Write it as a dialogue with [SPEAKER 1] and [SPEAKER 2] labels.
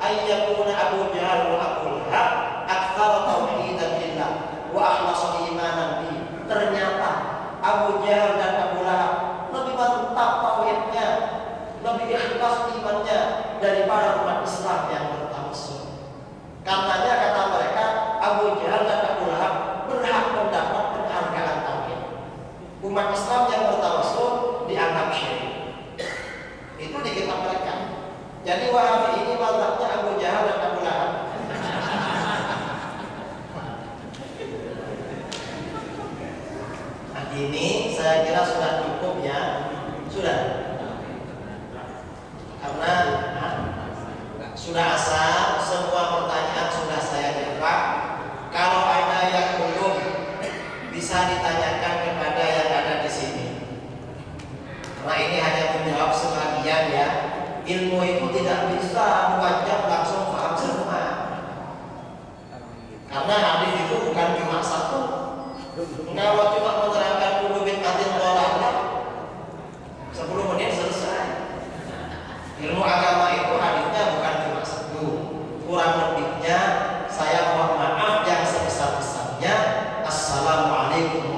[SPEAKER 1] ayyakuna Abu Jahal wa Abu Lahab aktsara tauhidan lillah wa akhlasa imanan bi. Ternyata Abu Jahal dan Abu Lahab lebih mantap tauhidnya, lebih ikhlas imannya daripada umat Islam yang bertawassul. Karenanya kata mereka, Abu Jahal dan Abu Lahab berhak mendapat penghargaan tauhid. Umat Islam yang bertawassul dianggap syirik. Itu di kitab mereka. Jadi Wahabi ini mazhabnya Abu Jahal dan Abu Lahab. Nah, ini saya kira sudah cukup ya. Sudah. Karena sudah asal, semua pertanyaan sudah saya jawab. Kalau ada yang belum bisa ditanyakan kepada yang ada di sini. Karena ini hanya menjawab sebagian ya. Ilmu itu tidak bisa wajib langsung paham semua. Karena hadis itu bukan cuma satu. Kalau cuma menerangkan dulu bid'atin dhalalah 10 menit selesai. Ilmu agama itu hadisnya bukan cuma satu. Kurang lebihnya saya mohon maaf yang sebesar-besarnya. Assalamualaikum